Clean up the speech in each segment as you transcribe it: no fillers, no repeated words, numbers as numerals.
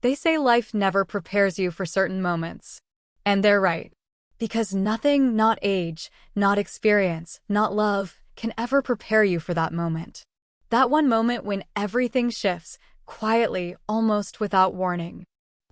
They say life never prepares you for certain moments. And they're right. Because nothing, not age, not experience, not love, can ever prepare you for that moment. That one moment when everything shifts, quietly, almost without warning.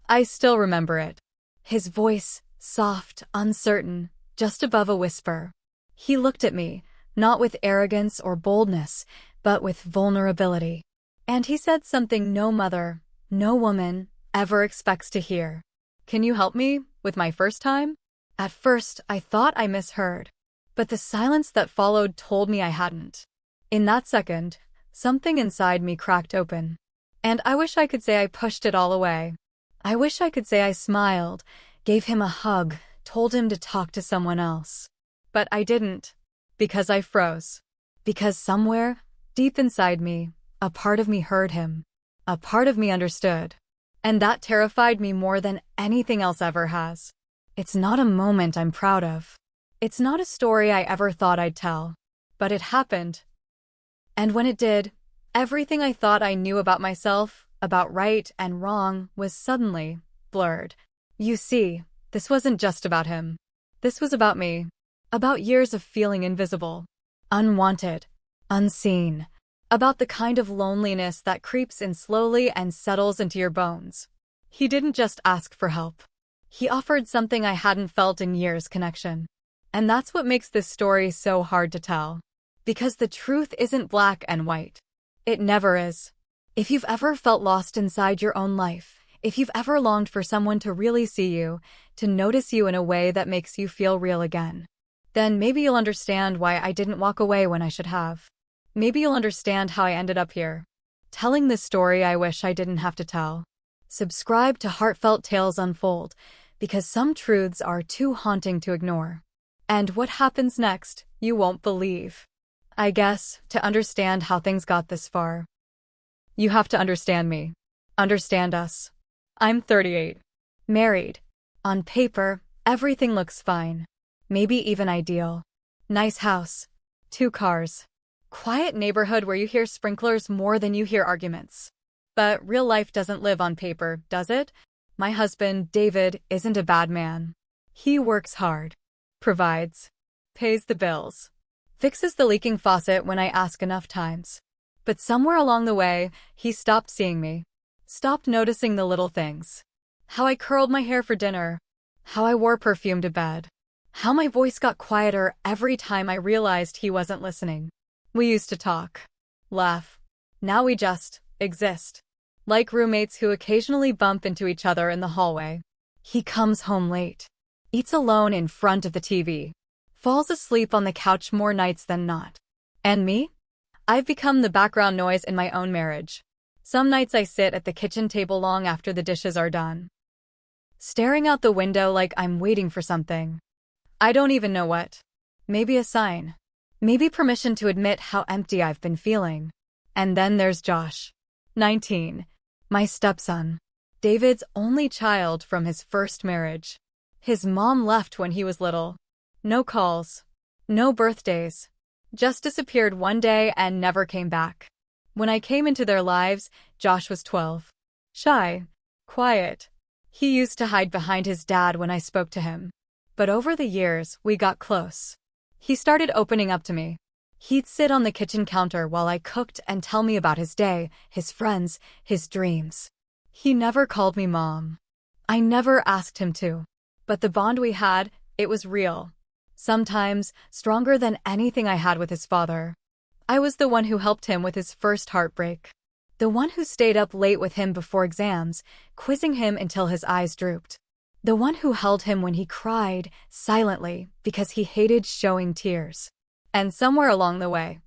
I still remember it. His voice, soft, uncertain, just above a whisper. He looked at me, not with arrogance or boldness, but with vulnerability. And he said something no mother, no woman, ever expects to hear. Can you help me with my first time? At first, I thought I misheard. But the silence that followed told me I hadn't. In that second, something inside me cracked open. And I wish I could say I pushed it all away. I wish I could say I smiled, gave him a hug, told him to talk to someone else. But I didn't. Because I froze. Because somewhere, deep inside me, a part of me heard him. A part of me understood. And that terrified me more than anything else ever has. It's not a moment I'm proud of. It's not a story I ever thought I'd tell. But it happened. And when it did, everything I thought I knew about myself, about right and wrong, was suddenly blurred. You see, this wasn't just about him. This was about me. About years of feeling invisible, unwanted, unseen. About the kind of loneliness that creeps in slowly and settles into your bones. He didn't just ask for help. He offered something I hadn't felt in years: connection. And that's what makes this story so hard to tell. Because the truth isn't black and white. It never is. If you've ever felt lost inside your own life, if you've ever longed for someone to really see you, to notice you in a way that makes you feel real again, then maybe you'll understand why I didn't walk away when I should have. Maybe you'll understand how I ended up here, telling the story I wish I didn't have to tell. Subscribe to Heartfelt Tales Unfold, because some truths are too haunting to ignore. And what happens next, you won't believe. I guess, to understand how things got this far, you have to understand me. Understand us. I'm 38. Married. On paper, everything looks fine. Maybe even ideal. Nice house. 2 cars. Quiet neighborhood where you hear sprinklers more than you hear arguments. But real life doesn't live on paper, does it? My husband, David, isn't a bad man. He works hard. Provides. Pays the bills. Fixes the leaking faucet when I ask enough times. But somewhere along the way, he stopped seeing me. Stopped noticing the little things. How I curled my hair for dinner. How I wore perfume to bed. How my voice got quieter every time I realized he wasn't listening. We used to talk. Laugh. Now we just exist. Like roommates who occasionally bump into each other in the hallway. He comes home late. Eats alone in front of the TV. Falls asleep on the couch more nights than not. And me? I've become the background noise in my own marriage. Some nights I sit at the kitchen table long after the dishes are done, staring out the window like I'm waiting for something. I don't even know what. Maybe a sign. Maybe permission to admit how empty I've been feeling. And then there's Josh. 19. My stepson. David's only child from his first marriage. His mom left when he was little. No calls. No birthdays. Just disappeared one day and never came back. When I came into their lives, Josh was 12. Shy. Quiet. He used to hide behind his dad when I spoke to him. But over the years, we got close. He started opening up to me. He'd sit on the kitchen counter while I cooked and tell me about his day, his friends, his dreams. He never called me mom. I never asked him to. But the bond we had, it was real. Sometimes stronger than anything I had with his father. I was the one who helped him with his first heartbreak. The one who stayed up late with him before exams, quizzing him until his eyes drooped. The one who held him when he cried, silently, because he hated showing tears. And somewhere along the way,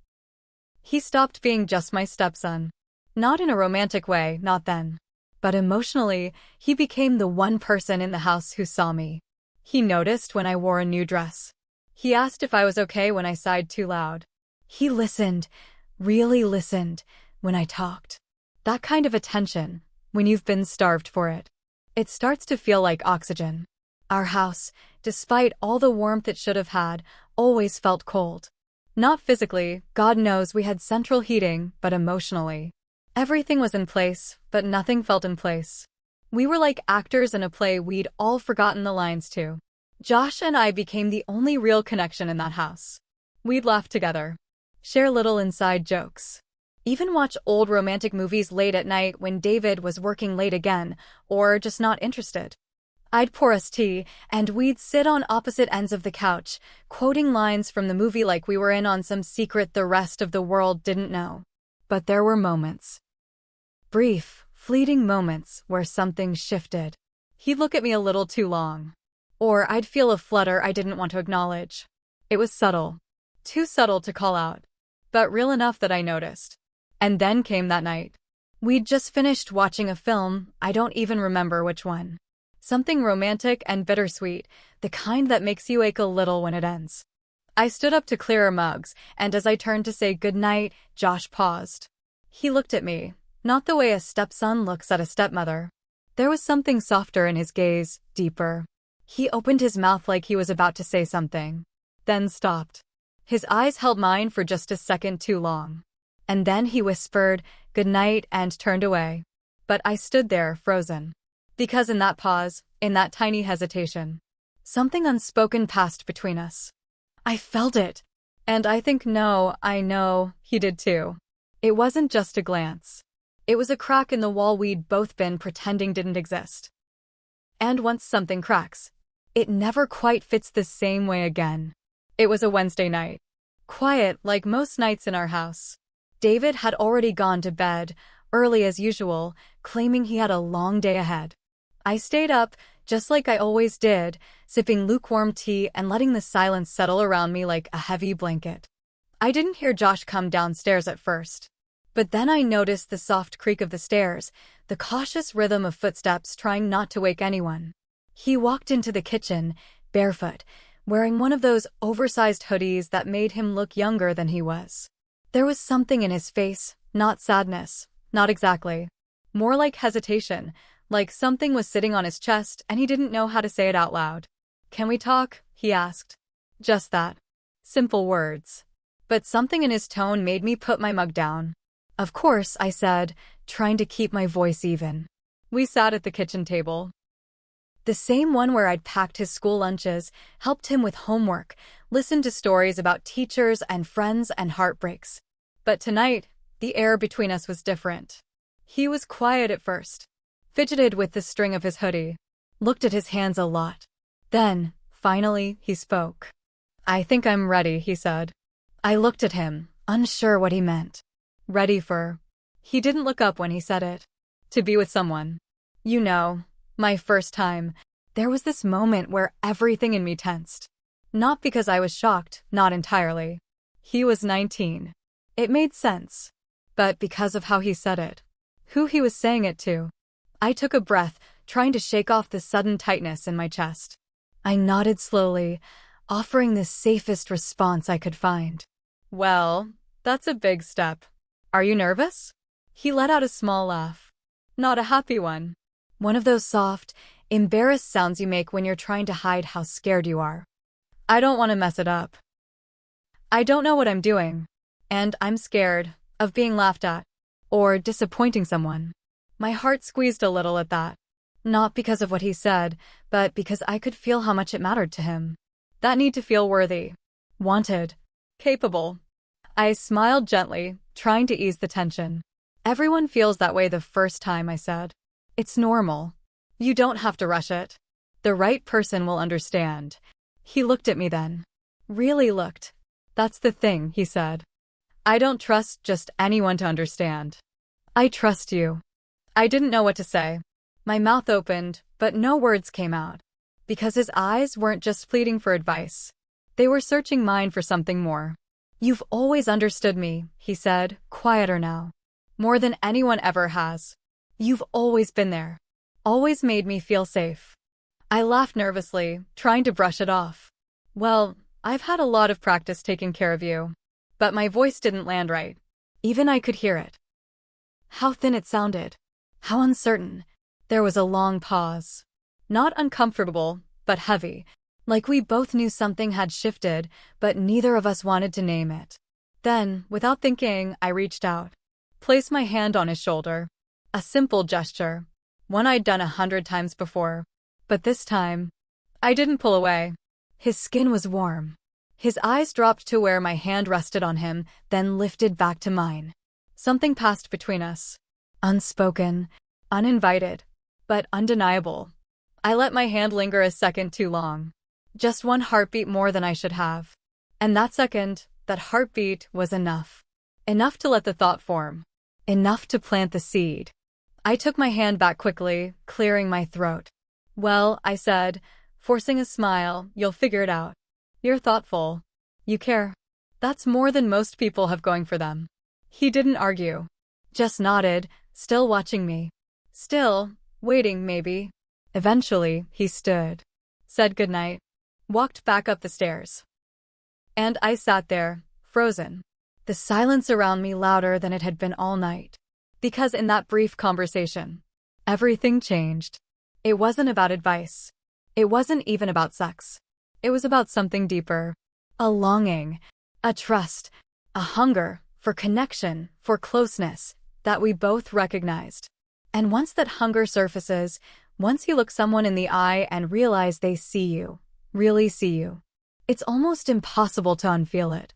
he stopped being just my stepson. Not in a romantic way, not then. But emotionally, he became the one person in the house who saw me. He noticed when I wore a new dress. He asked if I was okay when I sighed too loud. He listened, really listened, when I talked. That kind of attention, when you've been starved for it, it starts to feel like oxygen. Our house, despite all the warmth it should have had, always felt cold. Not physically, God knows we had central heating, but emotionally. Everything was in place, but nothing felt in place. We were like actors in a play we'd all forgotten the lines to. Josh and I became the only real connection in that house. We'd laugh together, share little inside jokes, even watch old romantic movies late at night when David was working late again, or just not interested. I'd pour us tea, and we'd sit on opposite ends of the couch, quoting lines from the movie like we were in on some secret the rest of the world didn't know. But there were moments. Brief, fleeting moments where something shifted. He'd look at me a little too long. Or I'd feel a flutter I didn't want to acknowledge. It was subtle. Too subtle to call out, but real enough that I noticed. And then came that night. We'd just finished watching a film, I don't even remember which one. Something romantic and bittersweet, the kind that makes you ache a little when it ends. I stood up to clear our mugs, and as I turned to say goodnight, Josh paused. He looked at me, not the way a stepson looks at a stepmother. There was something softer in his gaze, deeper. He opened his mouth like he was about to say something, then stopped. His eyes held mine for just a second too long. And then he whispered, "Good night," and turned away. But I stood there, frozen. Because in that pause, in that tiny hesitation, something unspoken passed between us. I felt it. And I know, he did too. It wasn't just a glance. It was a crack in the wall we'd both been pretending didn't exist. And once something cracks, it never quite fits the same way again. It was a Wednesday night. Quiet, like most nights in our house. David had already gone to bed, early as usual, claiming he had a long day ahead. I stayed up, just like I always did, sipping lukewarm tea and letting the silence settle around me like a heavy blanket. I didn't hear Josh come downstairs at first. But then I noticed the soft creak of the stairs, the cautious rhythm of footsteps trying not to wake anyone. He walked into the kitchen, barefoot, wearing one of those oversized hoodies that made him look younger than he was. There was something in his face, not sadness, not exactly. More like hesitation, like something was sitting on his chest and he didn't know how to say it out loud. "Can we talk?" he asked. Just that. Simple words. But something in his tone made me put my mug down. "Of course," I said, trying to keep my voice even. We sat at the kitchen table. The same one where I'd packed his school lunches, helped him with homework, listened to stories about teachers and friends and heartbreaks. But tonight, the air between us was different. He was quiet at first, fidgeted with the string of his hoodie, looked at his hands a lot. Then, finally, he spoke. "I think I'm ready," he said. I looked at him, unsure what he meant. Ready for... He didn't look up when he said it. To be with someone. You know, my first time. There was this moment where everything in me tensed. Not because I was shocked, not entirely. He was 19. It made sense. But because of how he said it. Who he was saying it to. I took a breath, trying to shake off the sudden tightness in my chest. I nodded slowly, offering the safest response I could find. "Well, that's a big step. Are you nervous?" He let out a small laugh. Not a happy one. One of those soft, embarrassed sounds you make when you're trying to hide how scared you are. "I don't want to mess it up. I don't know what I'm doing. And I'm scared of being laughed at. Or disappointing someone." My heart squeezed a little at that. Not because of what he said, but because I could feel how much it mattered to him. That need to feel worthy. Wanted. Capable. I smiled gently, trying to ease the tension. "Everyone feels that way the first time," I said. "It's normal. You don't have to rush it. The right person will understand." He looked at me then. Really looked. "That's the thing," he said. "I don't trust just anyone to understand. I trust you." I didn't know what to say. My mouth opened, but no words came out. Because his eyes weren't just pleading for advice. They were searching mine for something more. "You've always understood me," he said, quieter now. "More than anyone ever has. You've always been there. Always made me feel safe." I laughed nervously, trying to brush it off. "Well, I've had a lot of practice taking care of you." But my voice didn't land right. Even I could hear it. How thin it sounded. How uncertain. There was a long pause. Not uncomfortable, but heavy. Like we both knew something had shifted, but neither of us wanted to name it. Then, without thinking, I reached out. Placed my hand on his shoulder. A simple gesture. one I'd done 100 times before. But this time, I didn't pull away. His skin was warm. His eyes dropped to where my hand rested on him, then lifted back to mine. Something passed between us. Unspoken, uninvited, but undeniable. I let my hand linger a second too long. Just one heartbeat more than I should have. And that second, that heartbeat, was enough. Enough to let the thought form. Enough to plant the seed. I took my hand back quickly, clearing my throat. "Well," I said, forcing a smile, "you'll figure it out. You're thoughtful. You care. That's more than most people have going for them." He didn't argue. Just nodded, still watching me. Still, waiting maybe. Eventually, he stood. Said goodnight. Walked back up the stairs. And I sat there, frozen. The silence around me louder than it had been all night. Because in that brief conversation, everything changed. It wasn't about advice. It wasn't even about sex. It was about something deeper. A longing, a trust, a hunger for connection, for closeness, that we both recognized. And once that hunger surfaces, once you look someone in the eye and realize they see you, really see you, it's almost impossible to unfeel it.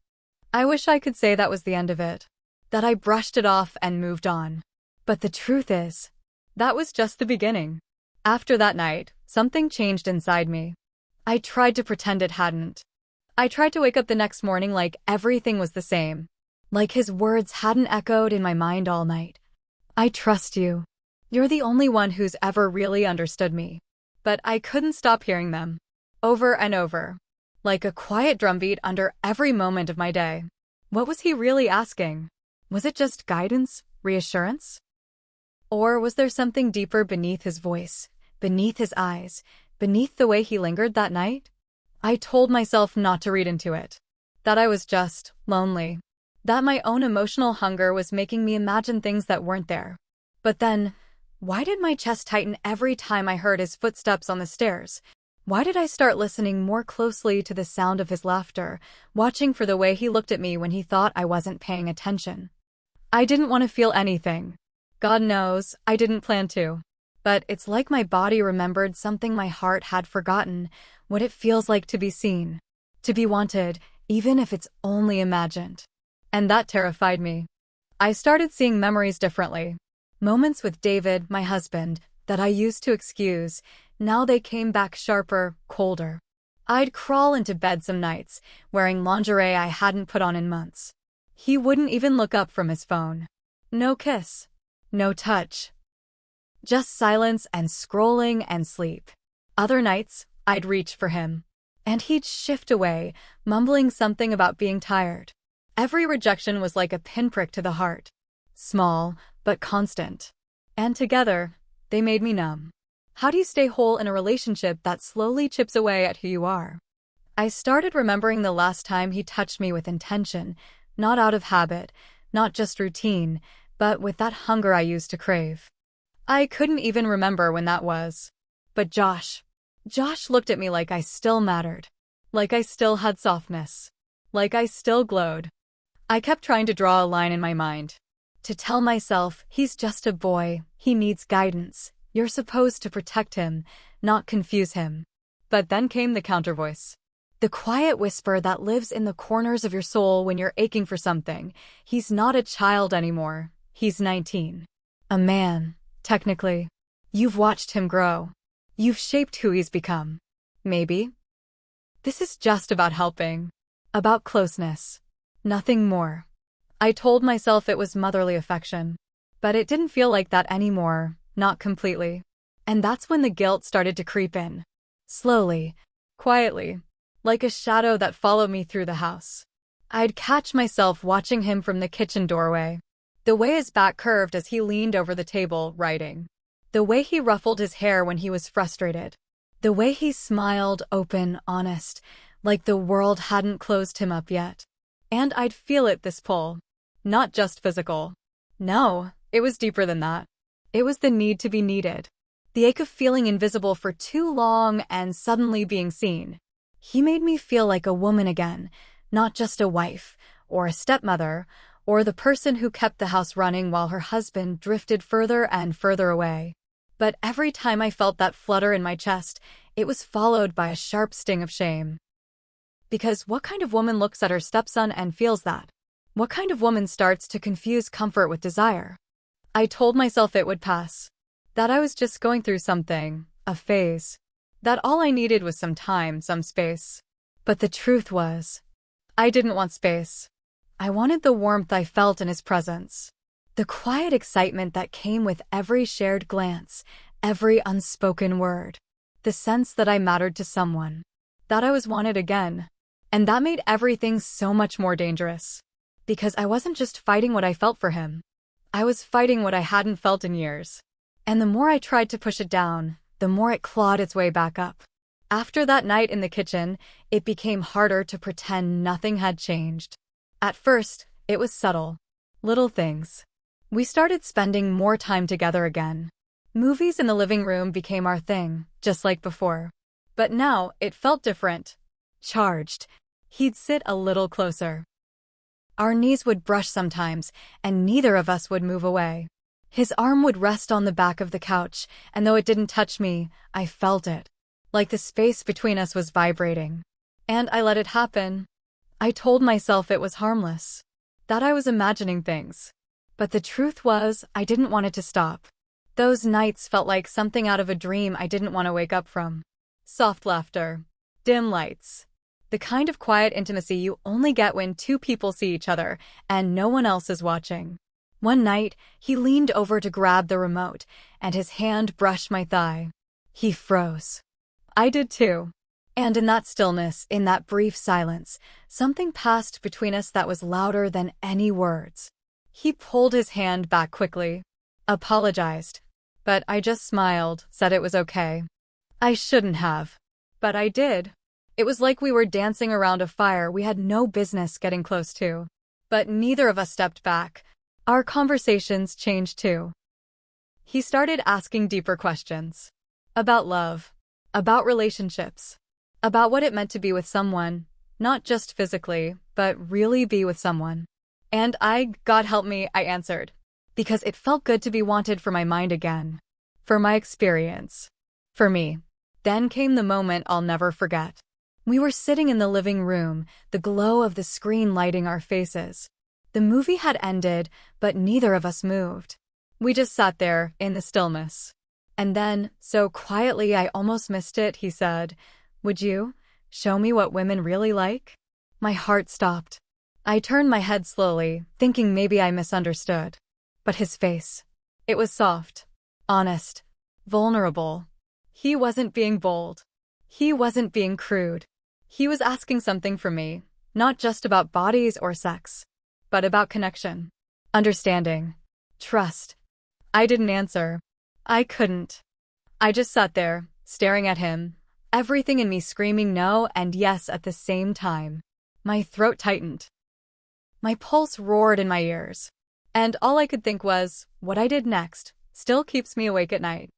I wish I could say that was the end of it, that I brushed it off and moved on. But the truth is, that was just the beginning. After that night, something changed inside me. I tried to pretend it hadn't. I tried to wake up the next morning like everything was the same. Like his words hadn't echoed in my mind all night. "I trust you. You're the only one who's ever really understood me." But I couldn't stop hearing them. Over and over. Like a quiet drumbeat under every moment of my day. What was he really asking? Was it just guidance, reassurance? Or was there something deeper beneath his voice, beneath his eyes, beneath the way he lingered that night? I told myself not to read into it. That I was just lonely. That my own emotional hunger was making me imagine things that weren't there. But then, why did my chest tighten every time I heard his footsteps on the stairs? Why did I start listening more closely to the sound of his laughter, watching for the way he looked at me when he thought I wasn't paying attention? I didn't want to feel anything. God knows, I didn't plan to. But it's like my body remembered something my heart had forgotten, what it feels like to be seen, to be wanted, even if it's only imagined. And that terrified me. I started seeing memories differently. Moments with David, my husband, that I used to excuse, now they came back sharper, colder. I'd crawl into bed some nights, wearing lingerie I hadn't put on in months. He wouldn't even look up from his phone. No kiss. No touch. Just silence and scrolling and sleep. Other nights, I'd reach for him. And he'd shift away, mumbling something about being tired. Every rejection was like a pinprick to the heart. Small, but constant. And together, they made me numb. How do you stay whole in a relationship that slowly chips away at who you are? I started remembering the last time he touched me with intention, not out of habit, not just routine, but with that hunger I used to crave. I couldn't even remember when that was. But Josh looked at me like I still mattered. Like I still had softness. Like I still glowed. I kept trying to draw a line in my mind. To tell myself, he's just a boy, he needs guidance. You're supposed to protect him, not confuse him. But then came the counter voice. The quiet whisper that lives in the corners of your soul when you're aching for something. He's not a child anymore. He's 19. A man, technically. You've watched him grow. You've shaped who he's become. Maybe. This is just about helping. About closeness. Nothing more. I told myself it was motherly affection. But it didn't feel like that anymore. Not completely. And that's when the guilt started to creep in. Slowly, quietly, like a shadow that followed me through the house. I'd catch myself watching him from the kitchen doorway. The way his back curved as he leaned over the table, writing. The way he ruffled his hair when he was frustrated. The way he smiled, open, honest, like the world hadn't closed him up yet. And I'd feel it, this pull. Not just physical. No, it was deeper than that. It was the need to be needed. The ache of feeling invisible for too long and suddenly being seen. He made me feel like a woman again, not just a wife, or a stepmother, or the person who kept the house running while her husband drifted further and further away. But every time I felt that flutter in my chest, it was followed by a sharp sting of shame. Because what kind of woman looks at her stepson and feels that? What kind of woman starts to confuse comfort with desire? I told myself it would pass. That I was just going through something, a phase. That all I needed was some time, some space. But the truth was, I didn't want space. I wanted the warmth I felt in his presence. The quiet excitement that came with every shared glance, every unspoken word. The sense that I mattered to someone. That I was wanted again. And that made everything so much more dangerous. Because I wasn't just fighting what I felt for him. I was fighting what I hadn't felt in years. And the more I tried to push it down, the more it clawed its way back up. After that night in the kitchen, it became harder to pretend nothing had changed. At first, it was subtle. Little things. We started spending more time together again. Movies in the living room became our thing, just like before. But now, it felt different. Charged. He'd sit a little closer. Our knees would brush sometimes, and neither of us would move away. His arm would rest on the back of the couch, and though it didn't touch me, I felt it. Like the space between us was vibrating. And I let it happen. I told myself it was harmless. That I was imagining things. But the truth was, I didn't want it to stop. Those nights felt like something out of a dream I didn't want to wake up from. Soft laughter. Dim lights. The kind of quiet intimacy you only get when two people see each other, and no one else is watching. One night, he leaned over to grab the remote, and his hand brushed my thigh. He froze. I did too. And in that stillness, in that brief silence, something passed between us that was louder than any words. He pulled his hand back quickly. Apologized. But I just smiled, said it was okay. I shouldn't have. But I did. It was like we were dancing around a fire we had no business getting close to. But neither of us stepped back. Our conversations changed too. He started asking deeper questions. About love. About relationships. About what it meant to be with someone, not just physically, but really be with someone. And God help me, I answered. Because it felt good to be wanted for my mind again. For my experience. For me. Then came the moment I'll never forget. We were sitting in the living room, the glow of the screen lighting our faces. The movie had ended, but neither of us moved. We just sat there, in the stillness. And then, so quietly I almost missed it, he said, "Would you show me what women really like?" My heart stopped. I turned my head slowly, thinking maybe I misunderstood. But his face. It was soft. Honest. Vulnerable. He wasn't being bold. He wasn't being crude. He was asking something from me, not just about bodies or sex, but about connection. Understanding. Trust. I didn't answer. I couldn't. I just sat there, staring at him, everything in me screaming no and yes at the same time. My throat tightened. My pulse roared in my ears. And all I could think was, what I did next still keeps me awake at night.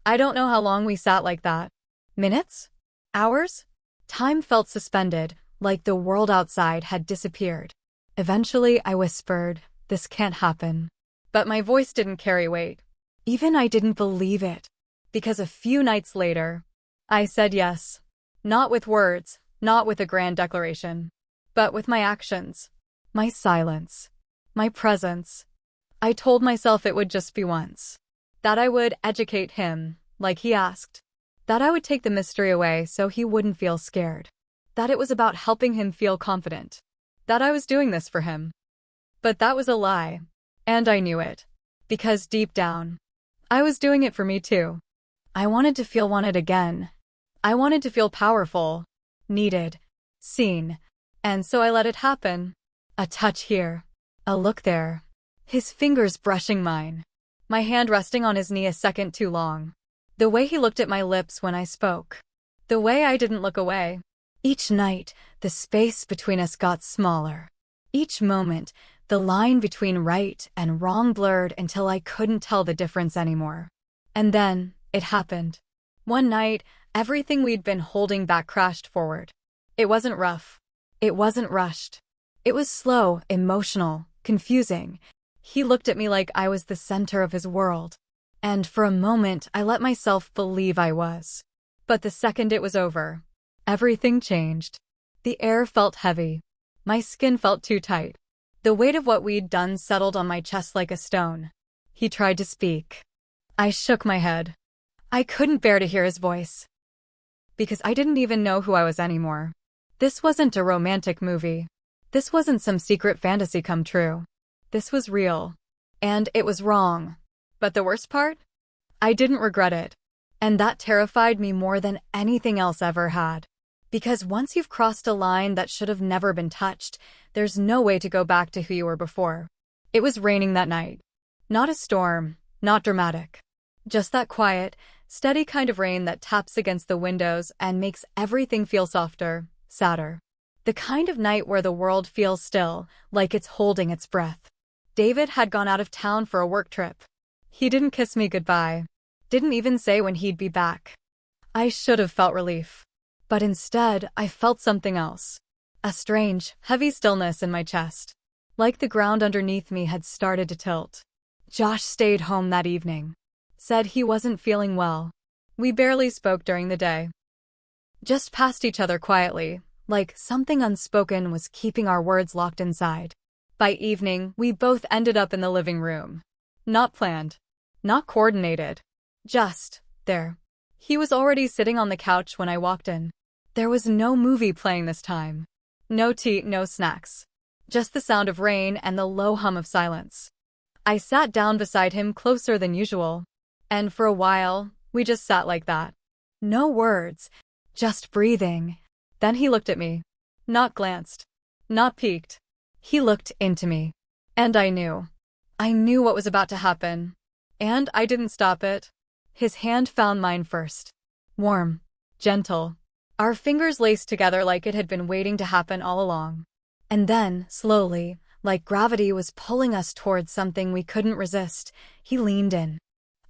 I don't know how long we sat like that. Minutes? Hours? Time felt suspended, like the world outside had disappeared. Eventually, I whispered, "This can't happen." But my voice didn't carry weight. Even I didn't believe it. Because a few nights later, I said yes. Not with words, not with a grand declaration, but with my actions, my silence, my presence. I told myself it would just be once. That I would educate him, like he asked. That I would take the mystery away so he wouldn't feel scared. That it was about helping him feel confident. That I was doing this for him. But that was a lie. And I knew it. Because deep down, I was doing it for me too. I wanted to feel wanted again. I wanted to feel powerful, needed, seen. And so I let it happen. A touch here. A look there. His fingers brushing mine. My hand resting on his knee a second too long. The way he looked at my lips when I spoke. The way I didn't look away. Each night, the space between us got smaller. Each moment, the line between right and wrong blurred until I couldn't tell the difference anymore. And then, it happened. One night, everything we'd been holding back crashed forward. It wasn't rough. It wasn't rushed. It was slow, emotional, confusing. He looked at me like I was the center of his world. And for a moment, I let myself believe I was. But the second it was over, everything changed. The air felt heavy. My skin felt too tight. The weight of what we'd done settled on my chest like a stone. He tried to speak. I shook my head. I couldn't bear to hear his voice. Because I didn't even know who I was anymore. This wasn't a romantic movie. This wasn't some secret fantasy come true. This was real. And it was wrong. But the worst part? I didn't regret it. And that terrified me more than anything else ever had. Because once you've crossed a line that should have never been touched, there's no way to go back to who you were before. It was raining that night. Not a storm, not dramatic. Just that quiet, steady kind of rain that taps against the windows and makes everything feel softer, sadder. The kind of night where the world feels still, like it's holding its breath. David had gone out of town for a work trip. He didn't kiss me goodbye. Didn't even say when he'd be back. I should have felt relief. But instead, I felt something else. A strange, heavy stillness in my chest. Like the ground underneath me had started to tilt. Josh stayed home that evening. Said he wasn't feeling well. We barely spoke during the day. Just passed each other quietly, like something unspoken was keeping our words locked inside. By evening, we both ended up in the living room. Not planned. Not coordinated. Just there. He was already sitting on the couch when I walked in. There was no movie playing this time. No tea, no snacks. Just the sound of rain and the low hum of silence. I sat down beside him closer than usual. And for a while, we just sat like that. No words. Just breathing. Then he looked at me. Not glanced. Not peeked. He looked into me. And I knew. I knew what was about to happen. And I didn't stop it. His hand found mine first. Warm. Gentle. Our fingers laced together like it had been waiting to happen all along. And then, slowly, like gravity was pulling us towards something we couldn't resist, he leaned in.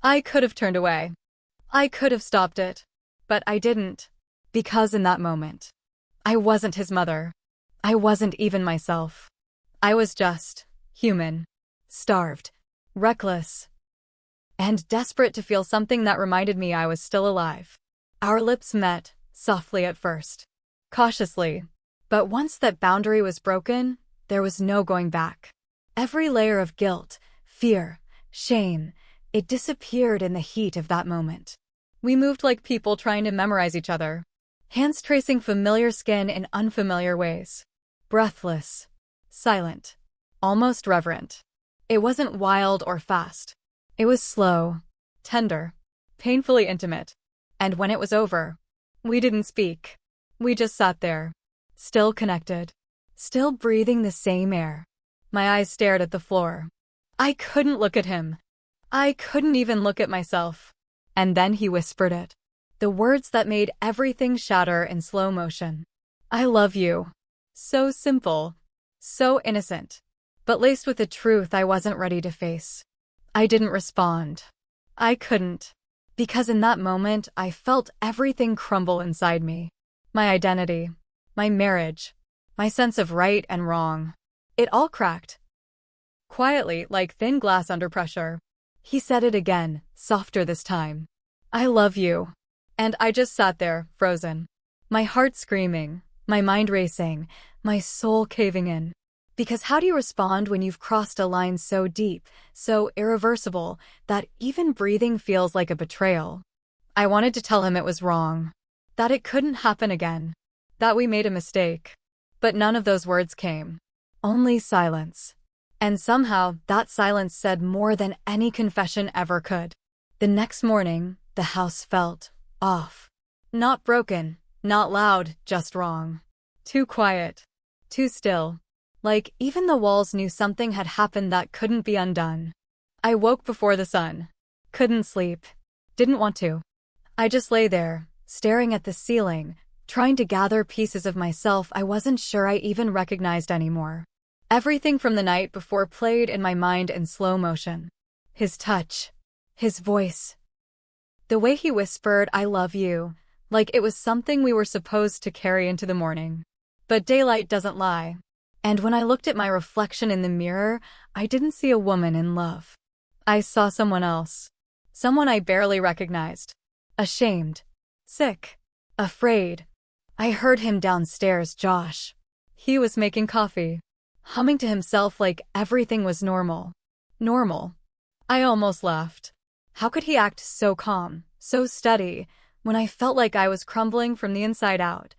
I could have turned away. I could have stopped it. But I didn't. Because in that moment, I wasn't his mother. I wasn't even myself. I was just human. Starved. Reckless. And desperate to feel something that reminded me I was still alive. Our lips met, softly at first. Cautiously. But once that boundary was broken, there was no going back. Every layer of guilt, fear, shame, it disappeared in the heat of that moment. We moved like people trying to memorize each other. Hands tracing familiar skin in unfamiliar ways. Breathless. Silent. Almost reverent. It wasn't wild or fast. It was slow, tender, painfully intimate. And when it was over, we didn't speak. We just sat there, still connected, still breathing the same air. My eyes stared at the floor. I couldn't look at him. I couldn't even look at myself. And then he whispered it. The words that made everything shatter in slow motion. I love you. So simple, so innocent, but laced with a truth I wasn't ready to face. I didn't respond. I couldn't. Because in that moment, I felt everything crumble inside me. My identity, my marriage, my sense of right and wrong. It all cracked. Quietly, like thin glass under pressure. He said it again, softer this time. I love you. And I just sat there, frozen. My heart screaming, my mind racing, my soul caving in. Because how do you respond when you've crossed a line so deep, so irreversible, that even breathing feels like a betrayal? I wanted to tell him it was wrong. That it couldn't happen again. That we made a mistake. But none of those words came. Only silence. And somehow, that silence said more than any confession ever could. The next morning, the house felt off. Not broken, not loud, just wrong. Too quiet. Too still. Like even the walls knew something had happened that couldn't be undone. I woke before the sun. Couldn't sleep. Didn't want to. I just lay there, staring at the ceiling, trying to gather pieces of myself I wasn't sure I even recognized anymore. Everything from the night before played in my mind in slow motion. His touch. His voice. The way he whispered, I love you, like it was something we were supposed to carry into the morning. But daylight doesn't lie. And when I looked at my reflection in the mirror, I didn't see a woman in love. I saw someone else. Someone I barely recognized. Ashamed. Sick. Afraid. I heard him downstairs, Josh. He was making coffee, humming to himself like everything was normal. Normal. I almost laughed. How could he act so calm, so steady, when I felt like I was crumbling from the inside out?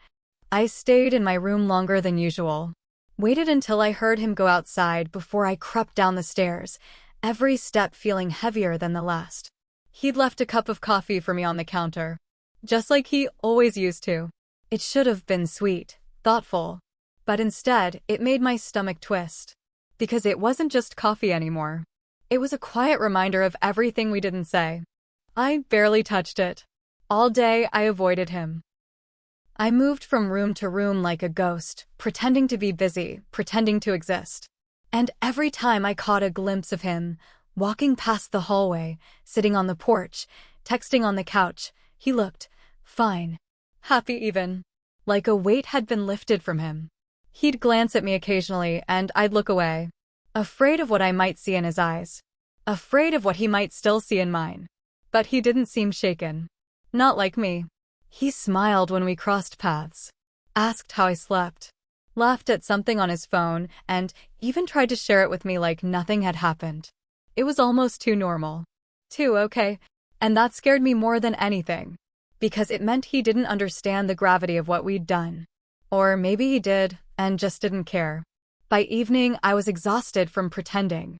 I stayed in my room longer than usual. Waited until I heard him go outside before I crept down the stairs, every step feeling heavier than the last. He'd left a cup of coffee for me on the counter, just like he always used to. It should have been sweet, thoughtful, but instead, it made my stomach twist. Because it wasn't just coffee anymore. It was a quiet reminder of everything we didn't say. I barely touched it. All day, I avoided him. I moved from room to room like a ghost, pretending to be busy, pretending to exist. And every time I caught a glimpse of him, walking past the hallway, sitting on the porch, texting on the couch, he looked fine. Happy even. Like a weight had been lifted from him. He'd glance at me occasionally, and I'd look away, afraid of what I might see in his eyes, afraid of what he might still see in mine. But he didn't seem shaken. Not like me. He smiled when we crossed paths, asked how I slept, laughed at something on his phone, and even tried to share it with me like nothing had happened. It was almost too normal. Too okay. And that scared me more than anything, because it meant he didn't understand the gravity of what we'd done. Or maybe he did, and just didn't care. By evening, I was exhausted from pretending.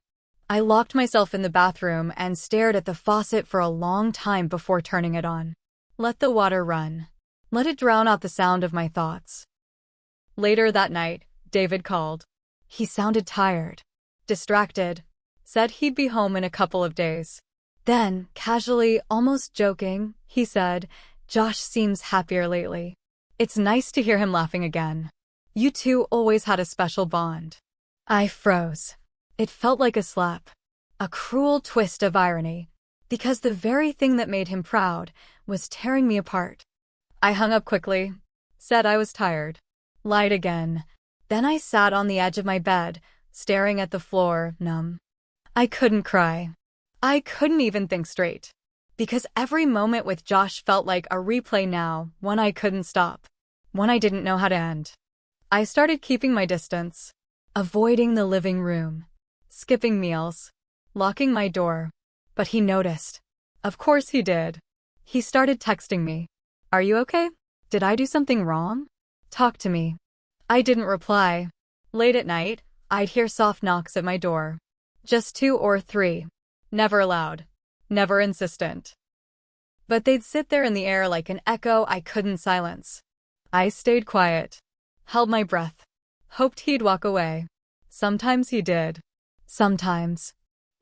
I locked myself in the bathroom and stared at the faucet for a long time before turning it on. Let the water run. Let it drown out the sound of my thoughts. Later that night, David called. He sounded tired, distracted, said he'd be home in a couple of days. Then, casually, almost joking, he said, "Josh seems happier lately. It's nice to hear him laughing again. You two always had a special bond." I froze. It felt like a slap. A cruel twist of irony. Because the very thing that made him proud was tearing me apart. I hung up quickly, said I was tired, lied again. Then I sat on the edge of my bed, staring at the floor, numb. I couldn't cry. I couldn't even think straight. Because every moment with Josh felt like a replay now, one I couldn't stop, one I didn't know how to end. I started keeping my distance, avoiding the living room, skipping meals, locking my door. But he noticed. Of course he did. He started texting me. "Are you okay? Did I do something wrong? Talk to me." I didn't reply. Late at night, I'd hear soft knocks at my door. Just 2 or 3. Never loud. Never insistent. But they'd sit there in the air like an echo I couldn't silence. I stayed quiet. Held my breath. Hoped he'd walk away. Sometimes he did. Sometimes.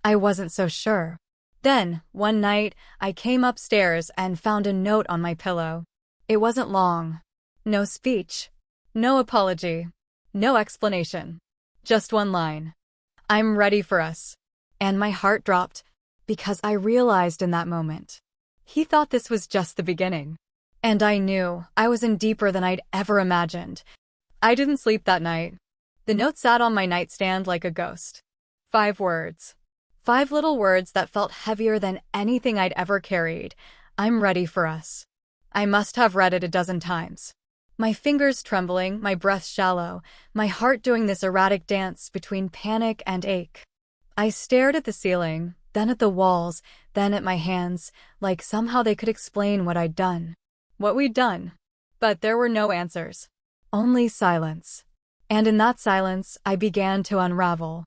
I wasn't so sure. Then, one night, I came upstairs and found a note on my pillow. It wasn't long. No speech. No apology. No explanation. Just one line. "I'm ready for us." And my heart dropped, because I realized in that moment. He thought this was just the beginning. And I knew I was in deeper than I'd ever imagined. I didn't sleep that night. The note sat on my nightstand like a ghost. 5 words. 5 little words that felt heavier than anything I'd ever carried. "I'm ready for us." I must have read it a dozen times. My fingers trembling, my breath shallow, my heart doing this erratic dance between panic and ache. I stared at the ceiling, then at the walls, then at my hands, like somehow they could explain what I'd done. What we'd done. But there were no answers. Only silence. And in that silence, I began to unravel.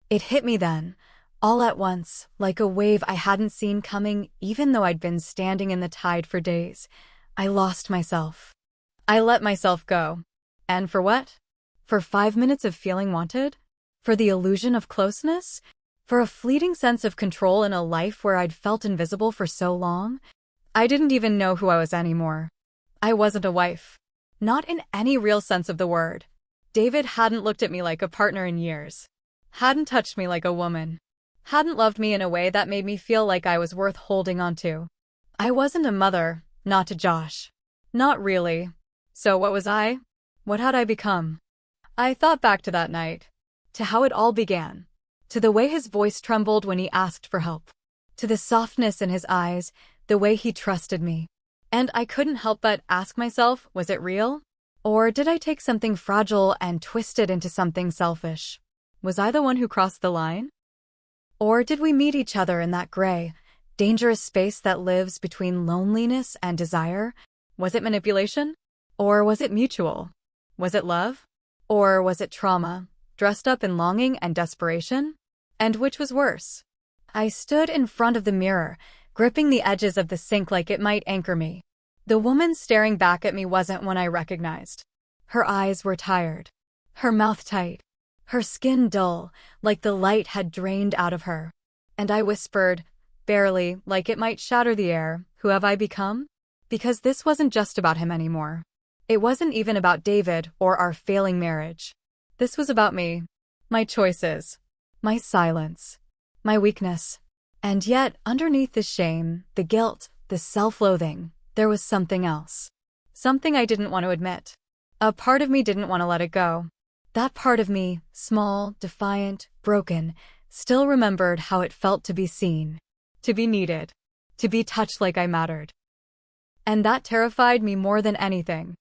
It hit me then. All at once, like a wave I hadn't seen coming even though I'd been standing in the tide for days. I lost myself. I let myself go. And for what? For 5 minutes of feeling wanted? For the illusion of closeness? For a fleeting sense of control in a life where I'd felt invisible for so long? I didn't even know who I was anymore. I wasn't a wife. Not in any real sense of the word. David hadn't looked at me like a partner in years. Hadn't touched me like a woman. Hadn't loved me in a way that made me feel like I was worth holding on to. I wasn't a mother, not to Josh. Not really. So what was I? What had I become? I thought back to that night. To how it all began. To the way his voice trembled when he asked for help. to the softness in his eyes, the way he trusted me. And I couldn't help but ask myself, was it real? Or did I take something fragile and twist it into something selfish? Was I the one who crossed the line? Or did we meet each other in that gray, dangerous space that lives between loneliness and desire? Was it manipulation? Or was it mutual? Was it love? Or was it trauma, dressed up in longing and desperation? And which was worse? I stood in front of the mirror, gripping the edges of the sink like it might anchor me. The woman staring back at me wasn't one I recognized. Her eyes were tired, her mouth tight, her skin dull, like the light had drained out of her. And I whispered, barely, like it might shatter the air, who have I become? Because this wasn't just about him anymore. It wasn't even about David or our failing marriage. This was about me, my choices, my silence, my weakness. And yet, underneath the shame, the guilt, the self-loathing, there was something else. Something I didn't want to admit. A part of me didn't want to let it go. That part of me, small, defiant, broken, still remembered how it felt to be seen, to be needed, to be touched like I mattered. And that terrified me more than anything.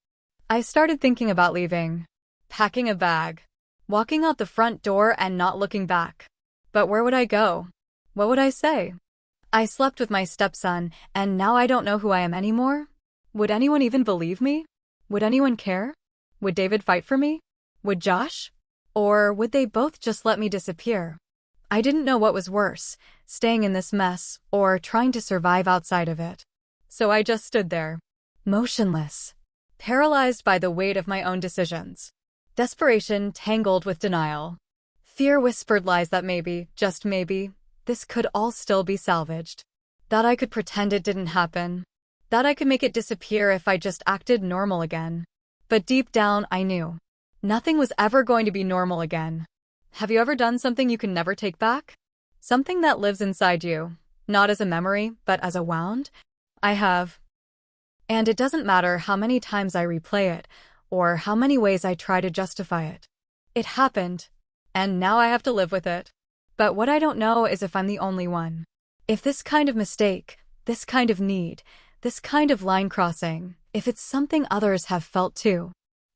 I started thinking about leaving, packing a bag, walking out the front door and not looking back. But where would I go? What would I say? I slept with my stepson, and now I don't know who I am anymore? Would anyone even believe me? Would anyone care? Would David fight for me? Would Josh? Or would they both just let me disappear? I didn't know what was worse, staying in this mess, or trying to survive outside of it. So I just stood there, motionless, paralyzed by the weight of my own decisions. Desperation tangled with denial. Fear whispered lies that maybe, just maybe, this could all still be salvaged. That I could pretend it didn't happen. That I could make it disappear if I just acted normal again. But deep down, I knew. Nothing was ever going to be normal again. Have you ever done something you can never take back? Something that lives inside you, not as a memory, but as a wound? I have. And it doesn't matter how many times I replay it, or how many ways I try to justify it. It happened, and now I have to live with it. But what I don't know is if I'm the only one. If this kind of mistake, this kind of need, this kind of line crossing, if it's something others have felt too.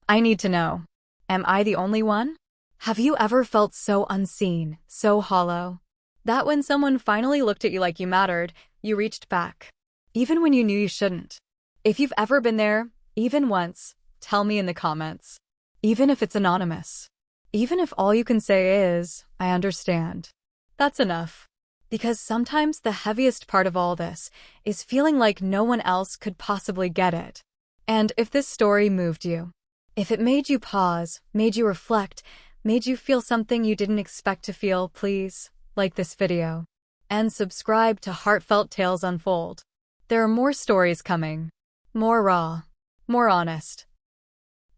I need to know. Am I the only one? Have you ever felt so unseen, so hollow? That when someone finally looked at you like you mattered, you reached back. Even when you knew you shouldn't. If you've ever been there, even once, tell me in the comments. Even if it's anonymous. Even if all you can say is, I understand. That's enough. Because sometimes the heaviest part of all this is feeling like no one else could possibly get it. And if this story moved you, if it made you pause, made you reflect, made you feel something you didn't expect to feel, please like this video. And subscribe to Heartfelt Tales Unfold. There are more stories coming. More raw. More honest.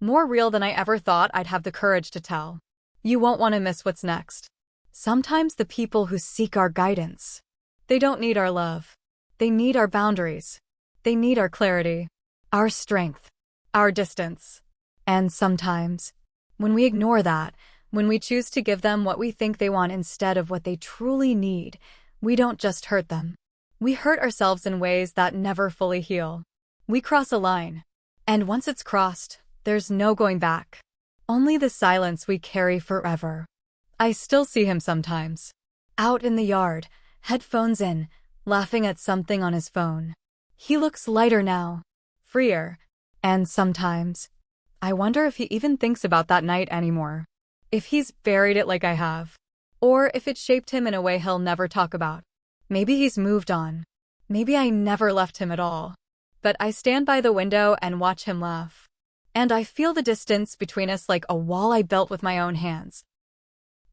More real than I ever thought I'd have the courage to tell. You won't want to miss what's next. Sometimes the people who seek our guidance, they don't need our love. They need our boundaries. They need our clarity, our strength, our distance. And sometimes, when we ignore that, when we choose to give them what we think they want instead of what they truly need, we don't just hurt them. We hurt ourselves in ways that never fully heal. We cross a line. And once it's crossed, there's no going back. Only the silence we carry forever. I still see him sometimes. Out in the yard, headphones in, laughing at something on his phone. He looks lighter now. Freer. And sometimes, I wonder if he even thinks about that night anymore. If he's buried it like I have. Or if it shaped him in a way he'll never talk about. Maybe he's moved on. Maybe I never left him at all. But I stand by the window and watch him laugh. And I feel the distance between us like a wall I built with my own hands.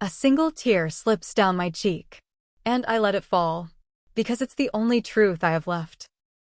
A single tear slips down my cheek. And I let it fall. Because it's the only truth I have left.